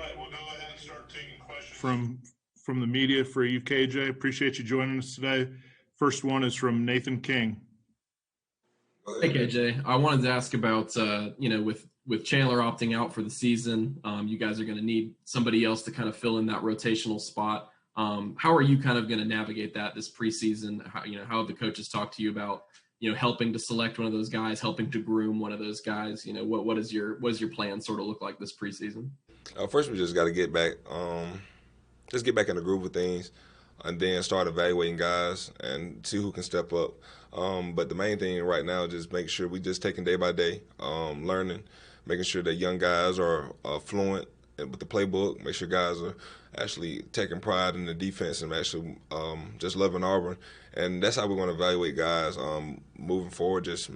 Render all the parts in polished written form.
right, we'll go ahead and start taking questions from the media for you, KJ. Appreciate you joining us today. First one is from Nathan King. Hey, KJ. I wanted to ask about, with Chandler opting out for the season, you guys are going to need somebody else to kind of fill in that rotational spot. How are you kind of going to navigate that this preseason? How have the coaches talked to you about, helping to select one of those guys, helping to groom one of those guys? What does your plan sort of look like this preseason? First, we just got to get back in the groove of things, and then start evaluating guys and see who can step up. But the main thing right now is just make sure we just taking day by day, learning, making sure that young guys are fluent with the playbook, make sure guys are actually taking pride in the defense and actually just loving Auburn. And that's how we're going to evaluate guys moving forward, just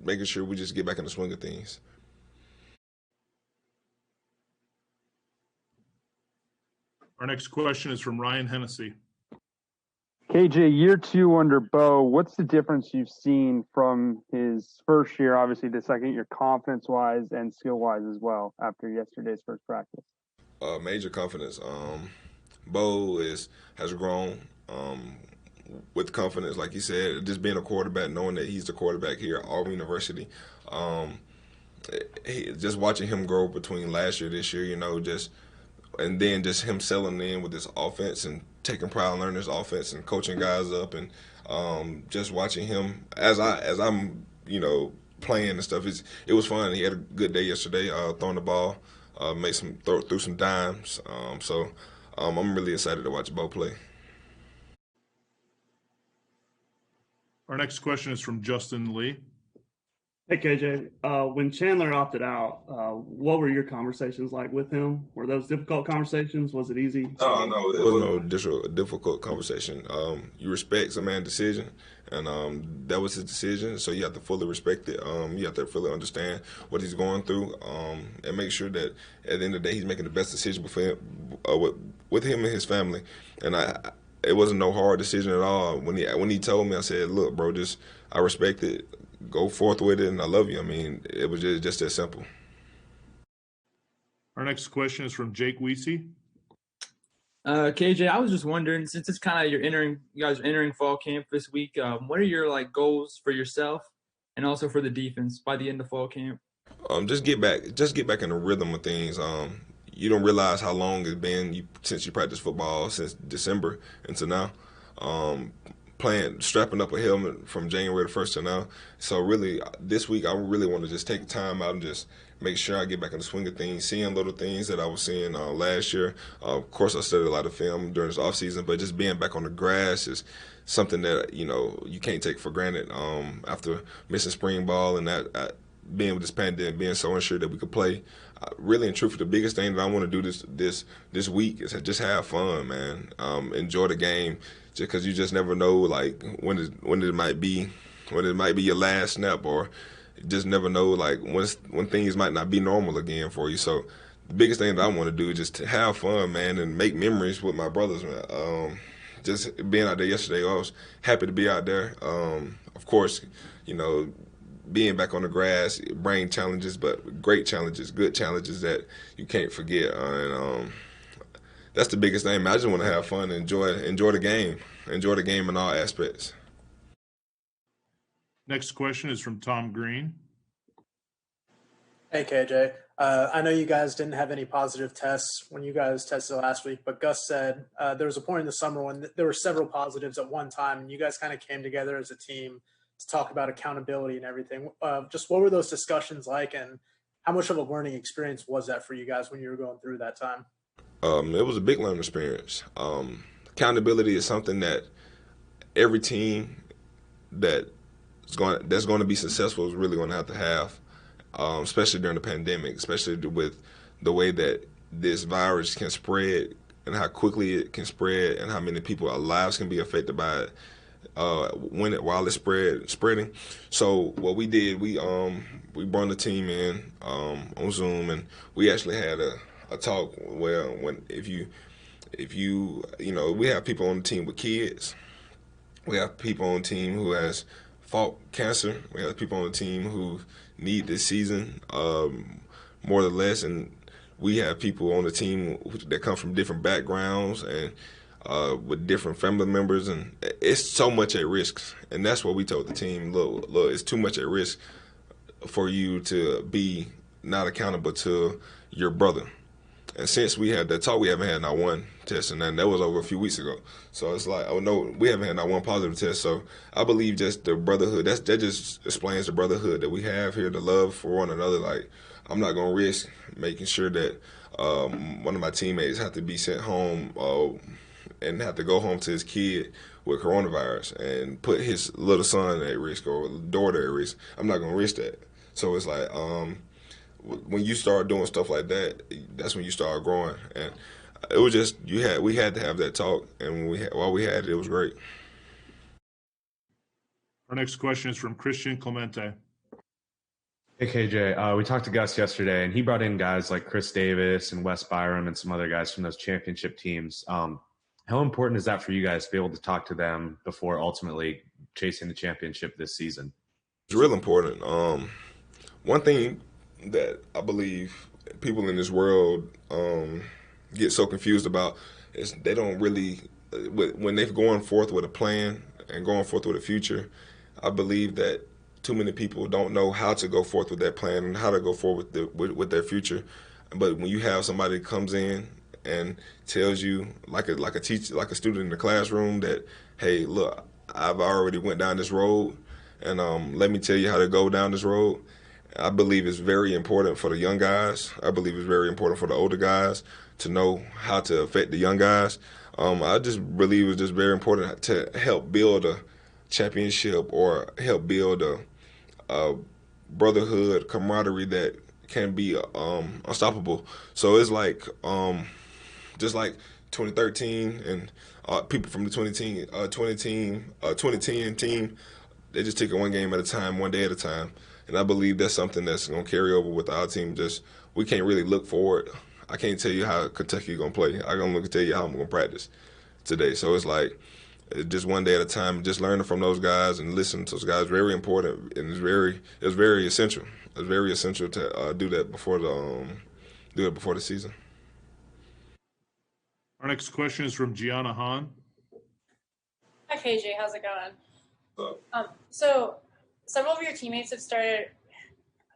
making sure we just get back in the swing of things. Our next question is from Ryan Hennessy. KJ, year 2 under Bo, what's the difference you've seen from his first year, obviously the second year, confidence-wise and skill-wise as well, after yesterday's first practice? Major confidence. Bo has grown with confidence, like you said, just being a quarterback, knowing that he's the quarterback here at Auburn University. Just watching him grow between last year, this year, and then just him settling in with this offense and taking pride in learning this offense and coaching guys up, and just watching him as I'm playing and stuff. It was fun. He had a good day yesterday, throwing the ball, threw some dimes. So I'm really excited to watch Bo play. Our next question is from Justin Lee. Hey, KJ, when Chandler opted out, what were your conversations like with him? Were those difficult conversations? Was it easy? No, it was no difficult conversation. You respect some man's decision, and that was his decision, so you have to fully respect it. You have to fully understand what he's going through, and make sure that at the end of the day he's making the best decision with him and his family. And it wasn't no hard decision at all. When he told me, I said, "Look, bro, I respect it. Go forth with it, and I love you." I mean, it was just that simple. Our next question is from Jake Weesey. KJ, I was just wondering, since it's kind of you guys are entering fall camp this week, what are your goals for yourself and also for the defense by the end of fall camp? Just get back in the rhythm of things. You don't realize how long it's been since you practiced football, since December until now. Strapping up a helmet from January the 1st to now. So really, this week, I really want to just take time out and just make sure I get back in the swing of things, seeing little things that I was seeing last year. Of course, I studied a lot of film during this offseason, but just being back on the grass is something that, you can't take for granted. After missing spring ball and that being with this pandemic, being so unsure that we could play, really and truthfully, the biggest thing that I want to do this week is just have fun, man. Enjoy the game. Just because you just never know, when it might be your last snap, or you just never know, when things might not be normal again for you. So the biggest thing that I want to do is just to have fun, man, and make memories with my brothers, man. Just being out there yesterday, I was happy to be out there. Of course, being back on the grass, bring challenges, but great challenges, good challenges that you can't forget. That's the biggest thing. I just want to have fun and enjoy the game in all aspects. Next question is from Tom Green. Hey, KJ. I know you guys didn't have any positive tests when you guys tested last week, but Gus said there was a point in the summer when there were several positives at one time, and you guys kind of came together as a team to talk about accountability and everything. Just what were those discussions like, and how much of a learning experience was that for you guys when you were going through that time? It was a big learning experience. Accountability is something that every team that's going to be successful is really going to have, especially during the pandemic, especially with the way that this virus can spread and how quickly it can spread and how many people's lives can be affected by it while it's spreading. So what we did, we brought the team in on Zoom, and we actually had a talk where if you we have people on the team with kids, we have people on the team who has fought cancer, we have people on the team who need this season more or less, and we have people on the team that come from different backgrounds and with different family members, and it's so much at risk. And that's what we told the team, look, it's too much at risk for you to be not accountable to your brother. And since we had that talk, we haven't had not one test, and that was over a few weeks ago. So it's like, oh no, we haven't had not one positive test. So I believe just the brotherhood, that just explains the brotherhood that we have here, the love for one another. Like, I'm not going to risk making sure that one of my teammates have to be sent home and have to go home to his kid with coronavirus and put his little son at risk or daughter at risk. I'm not going to risk that. So it's like, when you start doing stuff like that, that's when you start growing. And it was just we had to have that talk, and while we had it, it was great. Our next question is from Christian Clemente. Hey, KJ. We talked to Gus yesterday, and he brought in guys like Chris Davis and Wes Byram and some other guys from those championship teams. How important is that for you guys to be able to talk to them before ultimately chasing the championship this season? It's real important. One thing that I believe people in this world get so confused about is they don't really, when they're going forth with a plan and going forth with a future, I believe that too many people don't know how to go forth with that plan and how to go forward with their future. But when you have somebody that comes in and tells you, like a teacher, like a student in the classroom, that, hey, look, I've already went down this road, and let me tell you how to go down this road. I believe it's very important for the young guys. I believe it's very important for the older guys to know how to affect the young guys. I just believe it's just very important to help build a championship or help build a brotherhood, camaraderie that can be unstoppable. So it's like just like 2013 and people from the 2010 team, they just take it one game at a time, one day at a time. And I believe that's something that's going to carry over with our team. Just, we can't really look forward. I can't tell you how Kentucky is going to play. I'm going to tell you how I'm going to practice today. So it's like just one day at a time, just learning from those guys and listening to those guys is very important, and it's very essential. It's very essential to do that before the season. Our next question is from Gianna Hahn. Hi, KJ. How's it going? So several of your teammates have started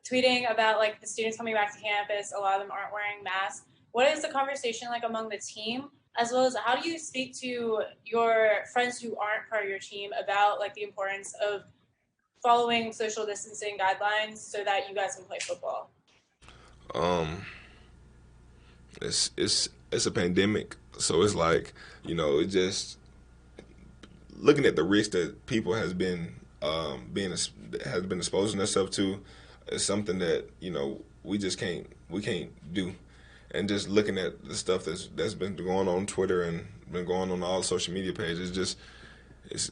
tweeting about, like, the students coming back to campus. A lot of them aren't wearing masks. What is the conversation like among the team, as well as how do you speak to your friends who aren't part of your team about, like, the importance of following social distancing guidelines so that you guys can play football? It's a pandemic, so it's like, it just looking at the risk that people has been exposing themselves to is something that we can't do. And just looking at the stuff that's been going on Twitter and been going on all social media pages, it's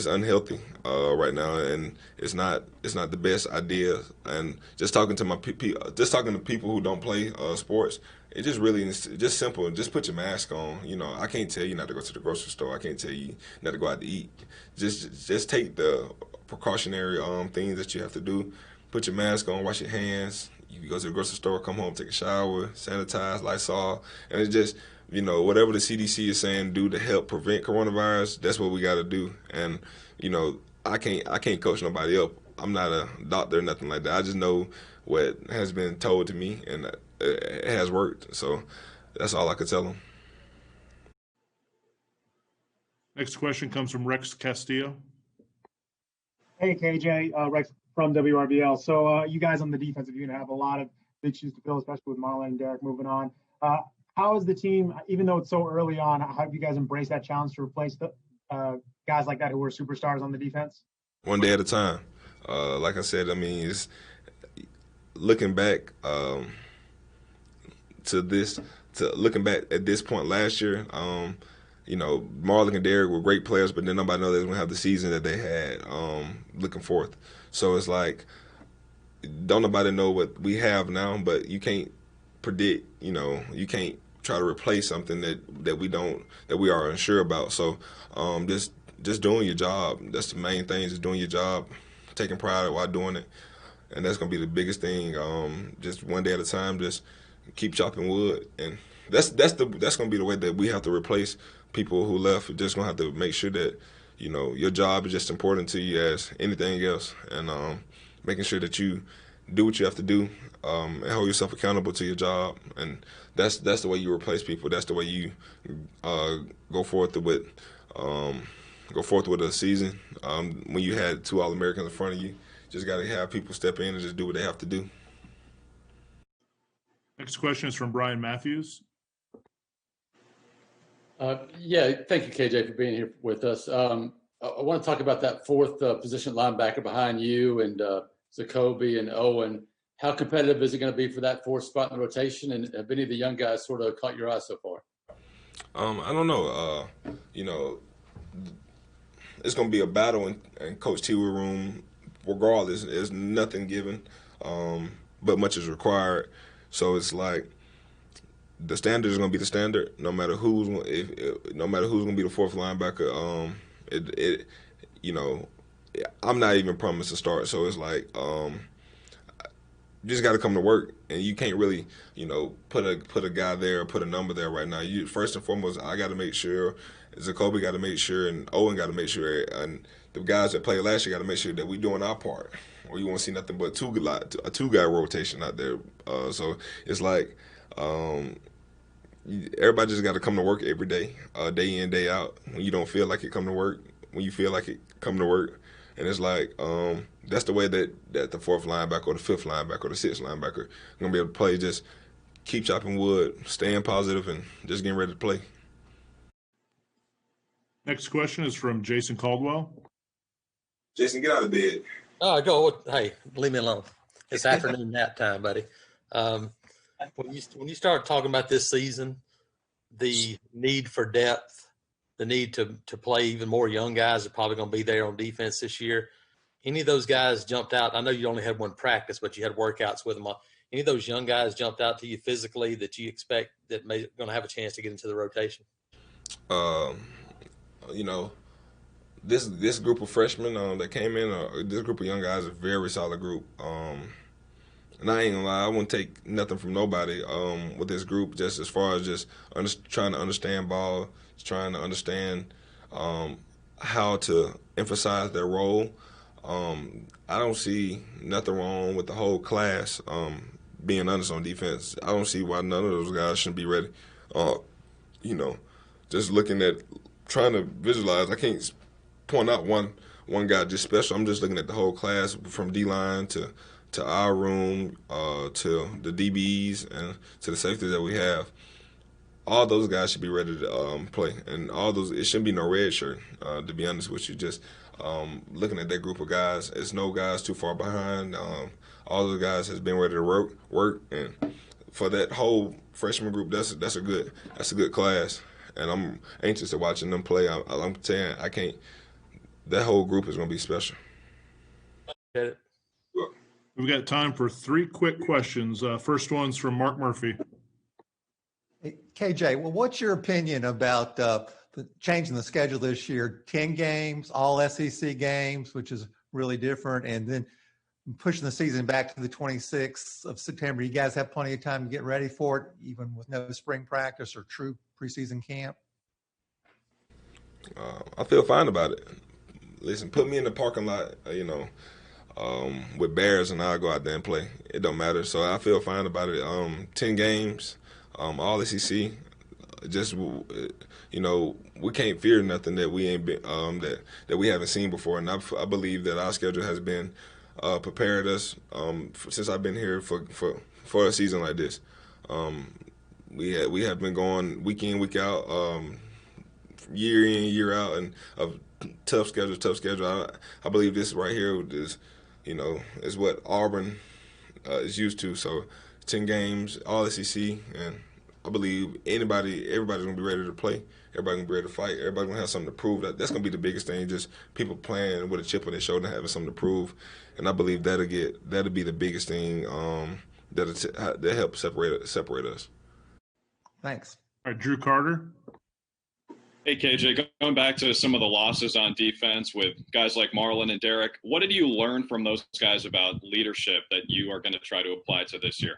unhealthy right now, and it's not the best idea. And just talking to people who don't play sports, it just really is just simple. Just put your mask on. I can't tell you not to go to the grocery store. I can't tell you not to go out to eat. Just take the precautionary things that you have to do. Put your mask on, wash your hands. You go to the grocery store, come home, take a shower, sanitize, Lysol, and it's just, whatever the CDC is saying do to help prevent coronavirus, that's what we got to do. And, I can't coach nobody up. I'm not a doctor or nothing like that. I just know what has been told to me, and it has worked. So that's all I could tell them. Next question comes from Rex Castillo. Hey, KJ, Rex from WRBL. So you guys on the defensive unit have a lot of big shoes to fill, especially with Marlon and Derek moving on. How is the team, even though it's so early on, how have you guys embraced that challenge to replace the guys like that who were superstars on the defense? One day at a time. Like I said, it's looking back looking back at this point last year. Marlon and Derek were great players, but then nobody knows they were going to have the season that they had looking forth. So it's like, don't nobody know what we have now, but you can't predict, you can't try to replace something that we are unsure about. So just doing your job. That's the main thing, is doing your job, taking pride while doing it. And that's going to be the biggest thing. Just one day at a time, just keep chopping wood, and that's gonna be the way that we have to replace people who left. We're just gonna have to make sure that your job is just important to you as anything else, and making sure that you do what you have to do, and hold yourself accountable to your job, and that's the way you replace people. That's the way you go forth with a season. When you had 2 All-Americans in front of you, just got to have people step in and just do what they have to do. Next question is from Brian Matthews. Yeah, thank you, KJ, for being here with us. I want to talk about that 4th position linebacker behind you and Zacoby and Owen. How competitive is it going to be for that 4th spot in the rotation? And have any of the young guys sort of caught your eye so far? I don't know. It's going to be a battle in Coach T room. Regardless, there's nothing given, but much is required. So it's like the standard is going to be the standard, no matter who's going to be the 4th linebacker. I'm not even promised to start. So it's like you just got to come to work, and you can't really put a guy there or put a number there right now. You first and foremost, I got to make sure. Zacoby got to make sure, and Owen got to make sure, and the guys that played last year got to make sure that we doing our part. Or you won't see nothing but a 2-guy rotation out there. So it's like everybody just got to come to work every day, day in, day out. When you don't feel like it, come to work. When you feel like it, come to work. And it's like that's the way that the 4th linebacker or the 5th linebacker or the 6th linebacker are going to be able to play. Just keep chopping wood, staying positive, and just getting ready to play. Next question is from Jason Caldwell. Jason, get out of bed. Go. Hey, leave me alone. It's afternoon nap time, buddy. When you start talking about this season, the need for depth, the need to play even more young guys are probably going to be there on defense this year. Any of those guys jumped out? I know you only had 1 practice, but you had workouts with them. Any of those young guys jumped out to you physically that you expect that may going to have a chance to get into the rotation? This group of freshmen that came in, this group of young guys is a very solid group. And I ain't gonna lie, I wouldn't take nothing from nobody with this group, just as far as just trying to understand ball, just trying to understand how to emphasize their role. I don't see nothing wrong with the whole class being honest on defense. I don't see why none of those guys shouldn't be ready. Just looking at trying to visualize, I can't point out one guy just special. I'm just looking at the whole class from D-line to our room to the DBs and to the safeties that we have. All those guys should be ready to play, and it shouldn't be no red shirt. To be honest with you, just looking at that group of guys, it's no guys too far behind. All those guys has been ready to work, and for that whole freshman group, that's a good class, and I'm anxious to watching them play. I'm saying I can't. That whole group is going to be special. We've got time for 3 quick questions. First one's from Mark Murphy. Hey, KJ, well, what's your opinion about the changing the schedule this year? 10 games, all SEC games, which is really different, and then pushing the season back to the 26th of September. You guys have plenty of time to get ready for it, even with no spring practice or true preseason camp? I feel fine about it. Listen, put me in the parking lot, with Bears, and I'll go out there and play. It don't matter. So I feel fine about it. 10 games, all SEC. Just we can't fear nothing that we ain't been that we haven't seen before. And I believe that our schedule has been prepared us since I've been here for a season like this. We have been going week in, week out, year in, year out, and of tough schedule. I believe this right here is what Auburn is used to. So 10 games, all SEC, and I believe everybody's gonna be ready to play. Everybody's gonna be ready to fight. Everybody's gonna have something to prove. That's gonna be the biggest thing. Just people playing with a chip on their shoulder, having something to prove. And I believe that'll be the biggest thing that help separate us. Thanks. All right, Drew Carter. Hey, KJ, going back to some of the losses on defense with guys like Marlon and Derek, what did you learn from those guys about leadership that you are going to try to apply to this year?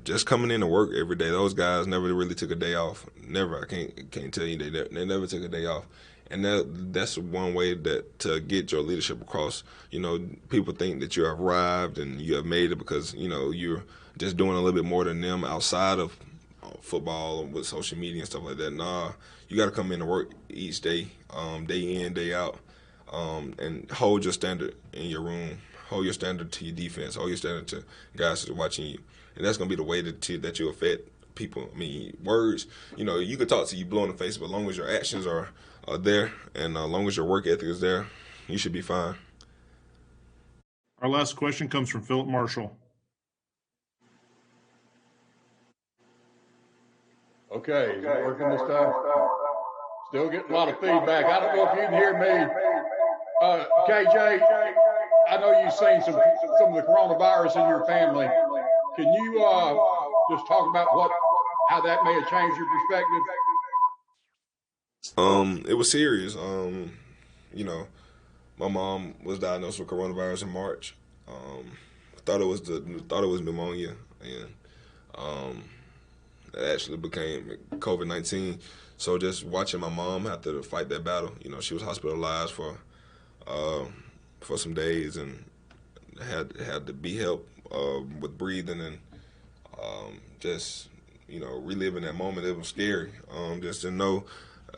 just coming in to work every day. Those guys never really took a day off. Never. I can't tell you they never took a day off. And that's one way that to get your leadership across. You know, people think that you have arrived and you have made it because, you know, you're just doing a little bit more than them outside of football and with social media and stuff like that. Nah, you got to come in to work each day, day in, day out, and hold your standard in your room. Hold your standard to your defense. Hold your standard to guys that are watching you. And that's going to be the way that you affect people. I mean, words, you know, you could talk to you blue in the face, but as long as your actions are there and as long as your work ethic is there, you should be fine. Our last question comes from Philip Marshall. Okay, is it working this time? Still getting a lot of feedback. I don't know if you can hear me. KJ, I know you've seen some of the coronavirus in your family. Can you just talk about how that may have changed your perspective? It was serious. You know, my mom was diagnosed with coronavirus in March. Thought it was pneumonia, and it actually became COVID-19. So just watching my mom have to fight that battle, you know, she was hospitalized for some days and had to be helped with breathing and just, you know, reliving that moment. It was scary. Just to know,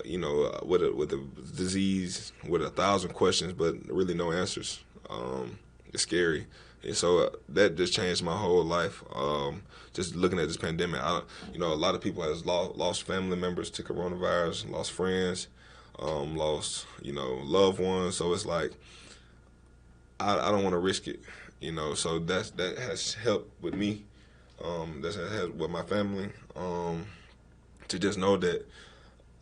you know, with a disease with 1,000 questions but really no answers. It's scary. And so that just changed my whole life. Just looking at this pandemic, you know, a lot of people has lost family members to coronavirus, lost friends, lost, you know, loved ones. So it's like, I don't want to risk it, you know. So that has helped with me. That has helped with my family. To just know that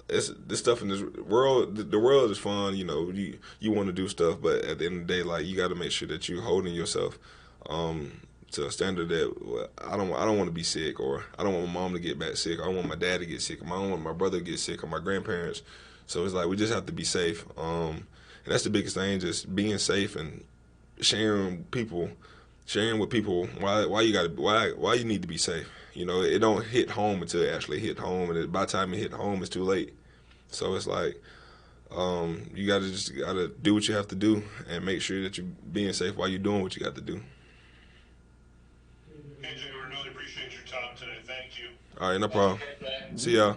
this stuff in this world, the world is fun. You know, you want to do stuff, but at the end of the day, like, you got to make sure that you're holding yourself to a standard that I don't want to be sick, or I don't want my mom to get back sick. I don't want my dad to get sick. I don't want my brother to get sick, or my grandparents. So it's like we just have to be safe. And that's the biggest thing, just being safe and sharing with people why you need to be safe. You know, it don't hit home until it actually hit home, and by the time it hit home, it's too late. So it's like you gotta do what you have to do and make sure that you're being safe while you're doing what you got to do. KJ, we really appreciate your time today. Thank you. All right, no problem. See y'all.